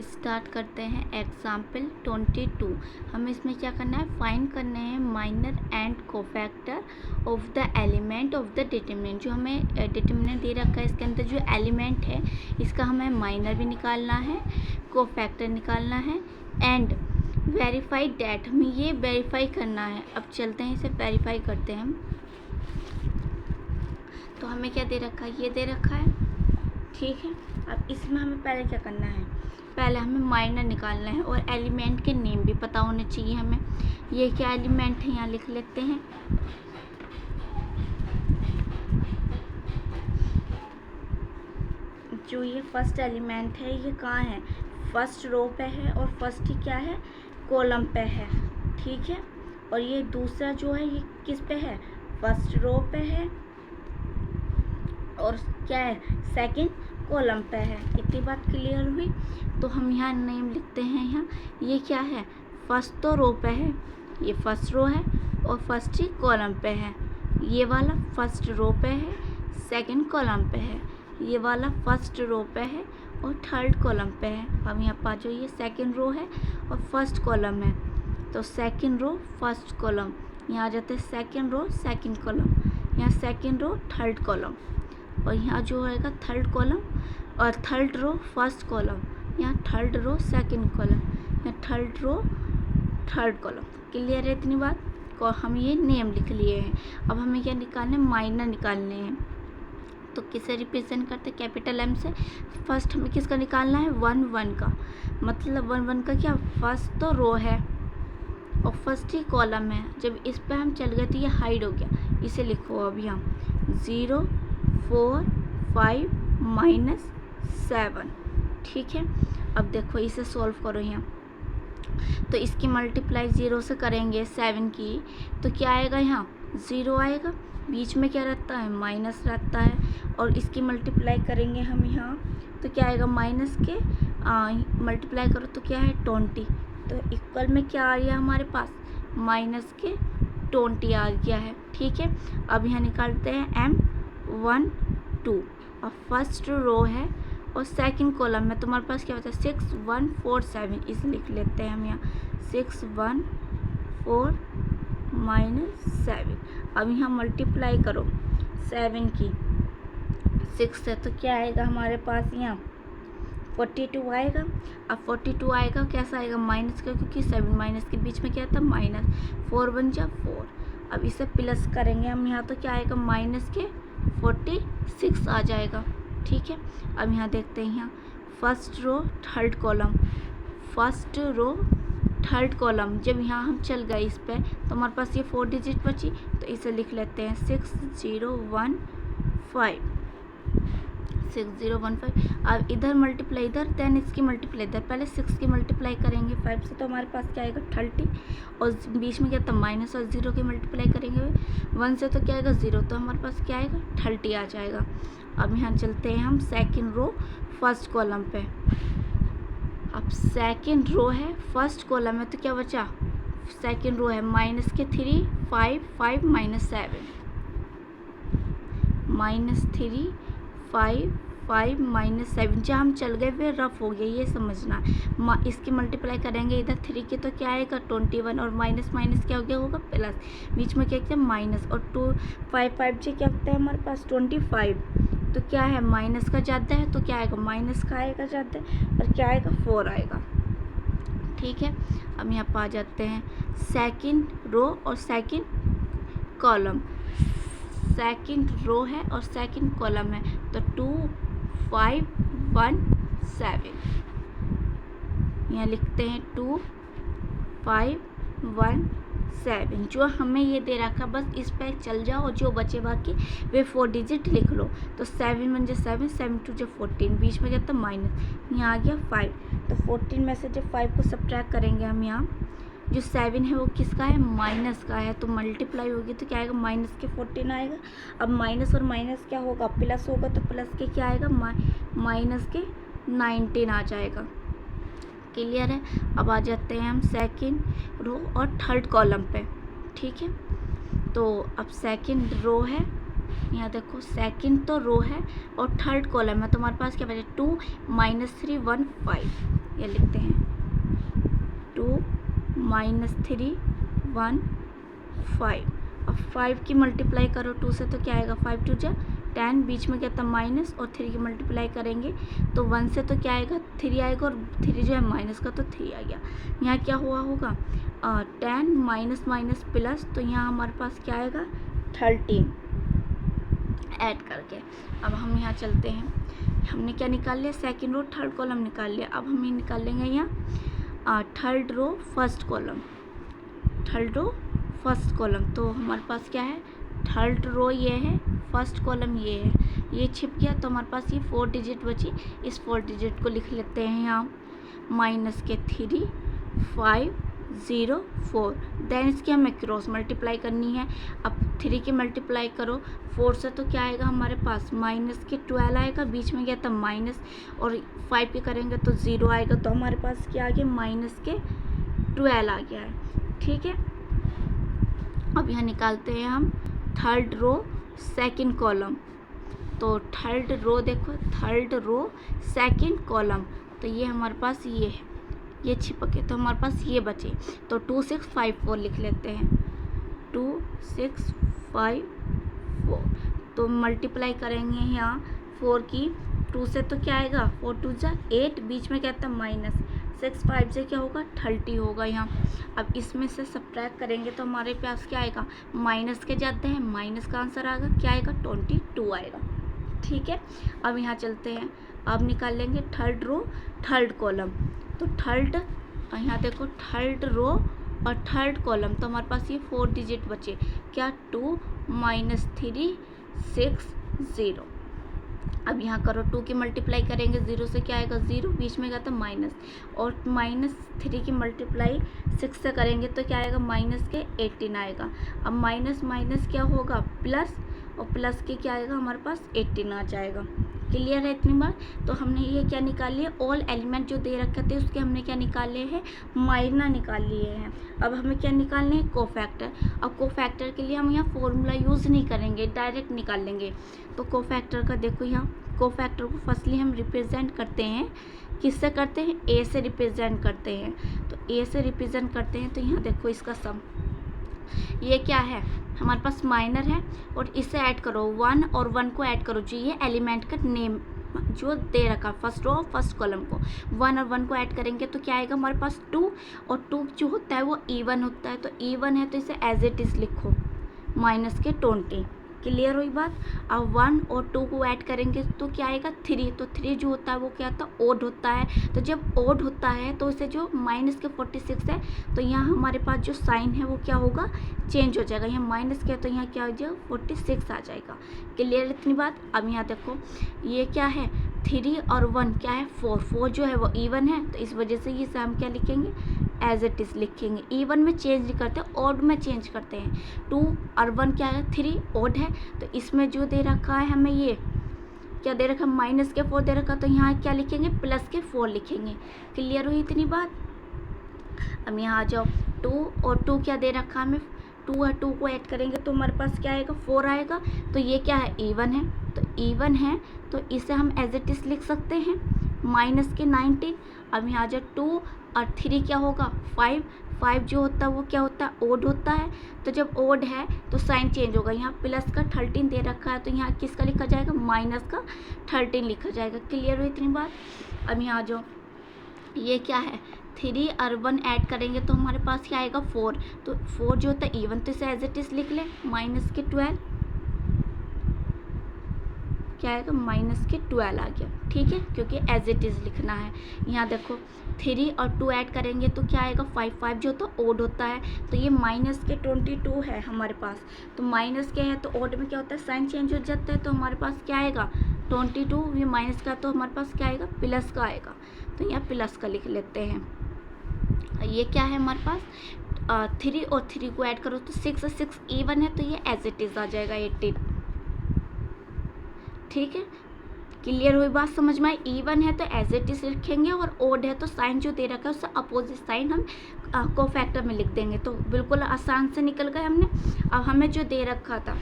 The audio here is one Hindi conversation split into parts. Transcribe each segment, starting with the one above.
स्टार्ट करते हैं एग्जाम्पल 22। हमें इसमें क्या करना है, फाइंड करने हैं minor and cofactor of the element of the determinant. जो हमें डिटरमिनेंट दे रखा है, इसके अंदर जो एलिमेंट है इसका हमें माइनर भी निकालना है, कोफैक्टर निकालना है एंड वेरीफाई डैट, हमें ये वेरीफाई करना है। अब चलते हैं इसे वेरीफाई करते हैं हम। तो हमें क्या दे रखा है, ये दे रखा है, ठीक है। अब इसमें हमें पहले क्या करना है, पहले हमें माइनर निकालना है और एलिमेंट के नेम भी पता होने चाहिए हमें। ये क्या एलिमेंट है यहाँ लिख लेते हैं। जो ये फर्स्ट एलिमेंट है ये कहाँ है, फर्स्ट रो पे है और फर्स्ट ही क्या है, कॉलम पे है, ठीक है। और ये दूसरा जो है ये किस पे है, फर्स्ट रो पे है और क्या है, सेकंड कॉलम पे है। इतनी बात क्लियर हुई। तो हम यहाँ नेम लिखते हैं। यहाँ ये क्या है, फर्स्ट तो रो पे है, ये फर्स्ट रो है और फर्स्ट ही कॉलम पे है। ये वाला फर्स्ट रो पे है, सेकंड कॉलम पे है। ये वाला फर्स्ट रो पे है और थर्ड कॉलम पे है। अब यहाँ पर जो ये सेकंड रो है और फर्स्ट कॉलम है, तो सेकंड रो फर्स्ट कॉलम, यहाँ आ जाते हैं सेकंड रो सेकंड कॉलम, यहाँ सेकंड रो थर्ड कॉलम और यहाँ जो आएगा थर्ड कॉलम और थर्ड रो फर्स्ट कॉलम, यहाँ थर्ड रो सेकंड कॉलम, यहाँ third row third column. Clear है इतनी बात को, हम ये नेम लिख लिए हैं। अब हमें क्या निकालने, माइनर निकालने हैं। तो किसे रिप्रेजेंट करते हैं, कैपिटल एम से। फर्स्ट हमें किसका निकालना है, 1 1 का, मतलब 1 1 का क्या, फर्स्ट तो रो है और फर्स्ट ही कॉलम है। जब इस पे हम चल गए तो ये हाइड हो गया, इसे लिखो अभी हम 0 4 5 -7, ठीक है। अब देखो इसे सॉल्व करो यहाँ, तो इसकी मल्टीप्लाई 0 से करेंगे 7 की, तो क्या आएगा, यहाँ 0 आएगा, बीच में क्या रहता है, माइनस रहता है। और इसकी मल्टीप्लाई करेंगे हम यहाँ, तो क्या आएगा, माइनस के मल्टीप्लाई करो तो क्या है 20, तो इक्वल में क्या आ गया हमारे पास, माइनस के 20 आ गया है, ठीक है। अब यहाँ निकालते हैं M1 2, अब फर्स्ट रो है और सेकंड कॉलम में तुम्हारे पास क्या होता है 6 1 4 7, इसे लिख लेते हैं हम यहाँ 6 1 4 -7। अब यहाँ मल्टीप्लाई करो 7 की 6 से, तो क्या आएगा हमारे पास यहाँ 42 आएगा। अब 42 आएगा, कैसा आएगा, माइनस का, क्योंकि 7 माइनस के बीच में क्या था, माइनस, 4 1 जा 4। अब इसे प्लस करेंगे हम यहाँ, तो क्या आएगा, माइनस के 46 आ जाएगा, ठीक है। अब यहाँ देखते हैं, यहाँ first row third column, first row third column, जब यहाँ हम चल गए इस पे तो हमारे पास ये 4 डिजिट बची, तो इसे लिख लेते हैं 6015 6015। अब इधर मल्टीप्लाई इधर, देन इसकी मल्टीप्लाई इधर, पहले 6 की मल्टीप्लाई करेंगे 5 से, तो हमारे पास क्या आएगा 30 और बीच में क्या था माइनस, और 0 की मल्टीप्लाई करेंगे 1 से, तो क्या आएगा 0, तो हमारे पास क्या आएगा 30 आ जाएगा। अब यहाँ चलते हैं हम सेकंड रो फर्स्ट कॉलम पे। अब सेकंड रो है फर्स्ट कॉलम में, तो क्या बचा, सेकंड रो है माइनस के 3 5 5 -7, -3 5 5 -7। जहाँ हम चल गए फिर रफ हो गया, ये समझना। इसकी मल्टीप्लाई करेंगे इधर 3 की, तो क्या आएगा 21 और माइनस माइनस क्या हो गया होगा प्लस, बीच में क्या क्या माइनस, और 2 5 5 से क्या होता है हमारे पास 25, तो क्या है माइनस का ज़्यादा है, तो क्या आएगा माइनस का आएगा ज़्यादा और क्या आएगा 4 आएगा, ठीक है। अब यहाँ पर आ जाते हैं सेकंड रो और सेकंड कॉलम, सेकंड रो है और सेकंड कॉलम है, तो 2 5 1 7, यहाँ लिखते हैं 2 5 1 7। जो हमें ये दे रखा, बस इस पर चल जाओ और जो बचे बाकी वे 4 डिजिट लिख लो। तो 7 1 जा 7 7 2 जा 14, बीच में क्या था माइनस, यहाँ आ गया 5, तो 14 में से जब 5 को सब्ट्रैक्ट करेंगे हम, यहाँ जो 7 है वो किसका है, माइनस का है, तो मल्टीप्लाई होगी तो क्या आएगा, माइनस के 14 आएगा। अब माइनस और माइनस क्या होगा, प्लस होगा, तो प्लस के क्या आएगा, माइनस के 19 आ जाएगा। क्लियर है। अब आ जाते हैं हम सेकंड रो और थर्ड कॉलम पे, ठीक है। तो अब सेकंड रो है, यहाँ देखो सेकंड तो रो है और थर्ड कॉलम है, तो हमारे पास क्या बचा 2 -3 1 5, ये लिखते हैं 2 - 3 1 5। अब 5 की मल्टीप्लाई करो 2 से तो क्या आएगा 5 2 जा 10, बीच में क्या था माइनस, और 3 की मल्टीप्लाई करेंगे तो 1 से तो क्या आएगा 3 आएगा, और 3 जो है माइनस का तो 3 आ गया। यहाँ क्या हुआ होगा 10 माइनस माइनस प्लस, तो यहाँ हमारे पास क्या आएगा 13 ऐड करके। अब हम यहाँ चलते हैं, हमने क्या निकाल लिया सेकंड रो थर्ड कॉलम निकाल लिया। अब हम ये निकाल लेंगे यहाँ third row first column, third row first column. तो हमारे पास क्या है थर्ड रो ये है, फर्स्ट कॉलम ये है, ये छिप गया तो हमारे पास ये 4 डिजिट बची। इस 4 डिजिट को लिख लेते हैं यहाँ -3 5 0 4। देन इसकी हमें क्रॉस मल्टीप्लाई करनी है। अब 3 की मल्टीप्लाई करो 4 से तो क्या आएगा हमारे पास -12 आएगा, बीच में गया था माइनस, और 5 के करेंगे तो 0 आएगा, तो हमारे पास क्या आ गया -12 आ गया है। ठीक है, अब यहाँ निकालते हैं हम थर्ड रो सेकंड कॉलम। तो थर्ड रो देखो, थर्ड रो सेकंड कॉलम, तो ये हमारे पास ये है, ये छिपक है, तो हमारे पास ये बचे। तो 2 6 5 4 लिख लेते हैं 2 6 5 4। तो मल्टीप्लाई करेंगे यहाँ 4 की 2 से तो क्या आएगा 4 2 जा 8, बीच में क्या था माइनस, 6 5 से क्या होगा 30 होगा यहाँ। अब इसमें से सब्ट्रैक्ट करेंगे तो हमारे पास क्या आएगा माइनस के जाते हैं, माइनस का आंसर आएगा क्या आएगा 22 आएगा। ठीक है, अब यहाँ चलते हैं, अब निकाल लेंगे थर्ड रो थर्ड कॉलम। तो थर्ड यहाँ देखो थर्ड रो और थर्ड कॉलम, तो हमारे पास ये 4 डिजिट बचे क्या 2 -3 6 0। अब यहाँ करो 2 की मल्टीप्लाई करेंगे 0 से क्या आएगा 0, बीच में क्या था माइनस, और -3 की मल्टीप्लाई 6 से करेंगे तो क्या आएगा माइनस के 18 आएगा। अब माइनस माइनस क्या होगा प्लस, और प्लस के क्या आएगा हमारे पास 18 आ जाएगा। क्लियर है इतनी बार? तो हमने ये क्या निकाल लिया, ऑल एलिमेंट जो दे रखे थे उसके हमने क्या निकाल लिए हैं माइनर निकाल लिए हैं। अब हमें क्या निकालने हैं कोफैक्टर। अब कोफैक्टर के लिए हम यहाँ फॉर्मूला यूज़ नहीं करेंगे, डायरेक्ट निकाल लेंगे। तो कोफैक्टर का देखो यहाँ, कोफैक्टर को फर्स्टली हम रिप्रेजेंट करते हैं, किससे करते हैं ए से रिप्रेजेंट करते हैं। तो ए से रिप्रेजेंट करते हैं, तो यहाँ देखो इसका सम, ये क्या है हमारे पास माइनर है, और इसे ऐड करो 1 और 1 को ऐड करो, जो ये एलिमेंट का नेम जो दे रखा फर्स्ट रो फर्स्ट कॉलम को 1 और 1 को ऐड करेंगे तो क्या आएगा हमारे पास 2, और 2 जो होता है वो इवन होता है, तो इवन है तो इसे एज इट इज़ लिखो -20। क्लियर हुई बात? अब 1 और 2 को ऐड करेंगे तो क्या आएगा 3, तो 3 जो होता है वो क्या होता है ओड होता है, तो जब ओड होता है तो इसे जो -46 है, तो यहाँ हमारे पास जो साइन है वो क्या होगा चेंज हो जाएगा, यहाँ माइनस क्या है तो यहाँ क्या हो जाएगा 46 आ जाएगा। क्लियर इतनी बात? अब यहाँ देखो ये क्या है 3 और 1 क्या है 4 जो है वो इवन है, तो इस वजह से ये हम क्या लिखेंगे एज इट इज़ लिखेंगे। इवन में चेंज नहीं करते, ऑड में चेंज करते हैं। 2 और 1 क्या है 3 ऑड है, तो इसमें जो दे रखा है हमें ये क्या दे रखा है -4 दे रखा, तो यहाँ क्या लिखेंगे +4 लिखेंगे। क्लियर हुई इतनी बात? अब यहाँ आ जाओ 2 और 2 क्या दे रखा है हमें 2 और 2 को ऐड करेंगे तो हमारे पास क्या आएगा 4 आएगा, तो ये क्या है इवन है, तो इवन है तो इसे हम एज इट इज़ लिख सकते हैं -19। अब यहाँ जो 2 और 3 क्या होगा 5 जो होता है वो क्या होता है ओड होता है, तो जब ओड है तो साइन चेंज होगा, यहाँ प्लस का 13 दे रखा है तो यहाँ किसका लिखा जाएगा माइनस का 13 लिखा जाएगा। क्लियर हुई इतनी बात? अब यहाँ जो ये क्या है 3 और 1 ऐड करेंगे तो हमारे पास क्या आएगा 4, तो 4 जो होता है इवन तो इसे एज इट इज़ लिख लें -12 क्या आएगा -12 आ गया। ठीक है, क्योंकि एज इट इज़ लिखना है। यहाँ देखो 3 और 2 ऐड करेंगे तो क्या आएगा 5 जो होता है ओड होता है, तो ये -22 है हमारे पास, तो माइनस के है तो ओड में क्या होता है साइन चेंज हो जाता है, तो हमारे पास क्या आएगा 22, ये माइनस का तो हमारे पास क्या आएगा प्लस का आएगा, तो यहाँ प्लस का लिख लेते हैं। ये क्या है हमारे पास 3 और 3 को ऐड करो तो 6 और 6 इवन है, तो ये एज इट इज़ आ जाएगा 18। ठीक है, क्लियर हुई बात? समझ में आई? इवन है तो एज इट इज लिखेंगे, और ओड है तो साइन जो दे रखा है उससे अपोजिट साइन हम कोफैक्टर में लिख देंगे, तो बिल्कुल आसान से निकल गए हमने। अब हमें जो दे रखा था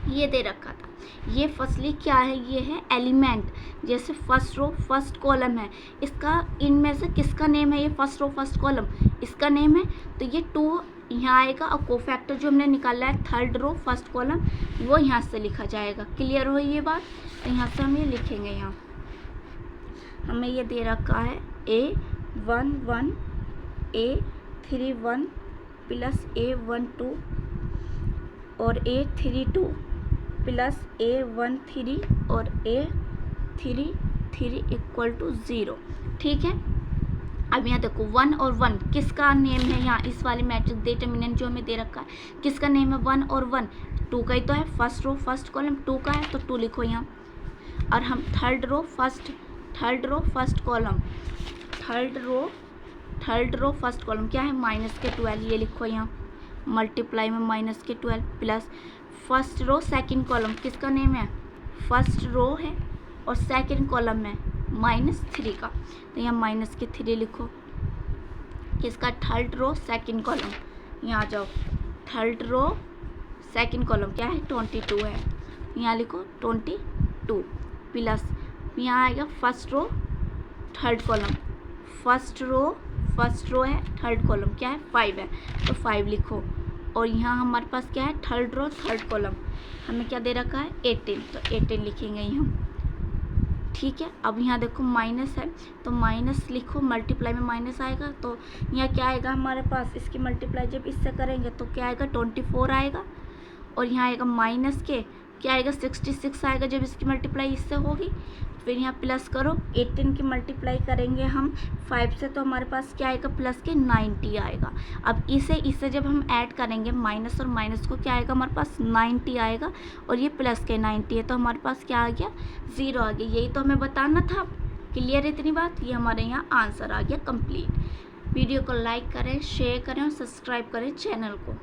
ये दे रखा था। ये फर्स्टली क्या है, ये है एलिमेंट। जैसे फर्स्ट रो फर्स्ट कॉलम है, इसका इनमें से किसका नेम है, ये फर्स्ट रो फर्स्ट कॉलम इसका नेम है, तो ये 2 यहाँ आएगा। और कोफैक्टर जो हमने निकाला है थर्ड रो फर्स्ट कॉलम, वो यहाँ से लिखा जाएगा। क्लियर हो ये बात? तो यहाँ से हम ये लिखेंगे। यहाँ हमें ये दे रखा है A11 A31 प्लस A12 और A32 प्लस A13 और A33 इक्वल टू 0। ठीक है, अब यहाँ देखो 1 और 1 किसका नेम है, यहाँ इस वाले मैट्रिक्स डिटरमिनेंट जो हमें दे रखा है किसका नेम है, 1 और 1 2 का ही तो है। फर्स्ट रो फर्स्ट कॉलम 2 का है तो 2 लिखो यहाँ। और हम third row first column third row first column क्या है, -12 ये लिखो यहाँ। मल्टीप्लाई में -12 plus first row second column किसका नेम है, फर्स्ट रो है और सेकंड कॉलम में -3 का, तो यहाँ -3 लिखो। किसका, थर्ड रो सेकंड कॉलम। यहाँ आ जाओ, थर्ड रो सेकंड कॉलम क्या है, 22 है, यहाँ लिखो 22 प्लस यहाँ आएगा first row third column. First row है थर्ड कॉलम क्या है, 5 है, तो 5 लिखो। और यहाँ हमारे पास क्या है, थर्ड रो थर्ड कॉलम हमें क्या दे रखा है, 18, तो 18 लिखेंगे यहाँ। ठीक है, अब यहाँ देखो माइनस है तो माइनस लिखो, मल्टीप्लाई में माइनस आएगा तो यहाँ क्या आएगा हमारे पास, इसकी मल्टीप्लाई जब इससे करेंगे तो क्या आएगा, 24 आएगा। और यहाँ आएगा माइनस के क्या आएगा, 66 आएगा जब इसकी मल्टीप्लाई इससे होगी। फिर यहाँ प्लस करो, 18 की मल्टीप्लाई करेंगे हम 5 से तो हमारे पास क्या आएगा, प्लस के 90 आएगा। अब इसे जब हम ऐड करेंगे माइनस और माइनस को क्या आएगा हमारे पास, 90 आएगा। और ये प्लस के 90 है तो हमारे पास क्या आ गया, 0 आ गया। यही तो हमें बताना था। क्लियर है इतनी बात? ये हमारे यहाँ आंसर आ गया कंप्लीट। वीडियो को लाइक करें, शेयर करें और सब्सक्राइब करें चैनल को।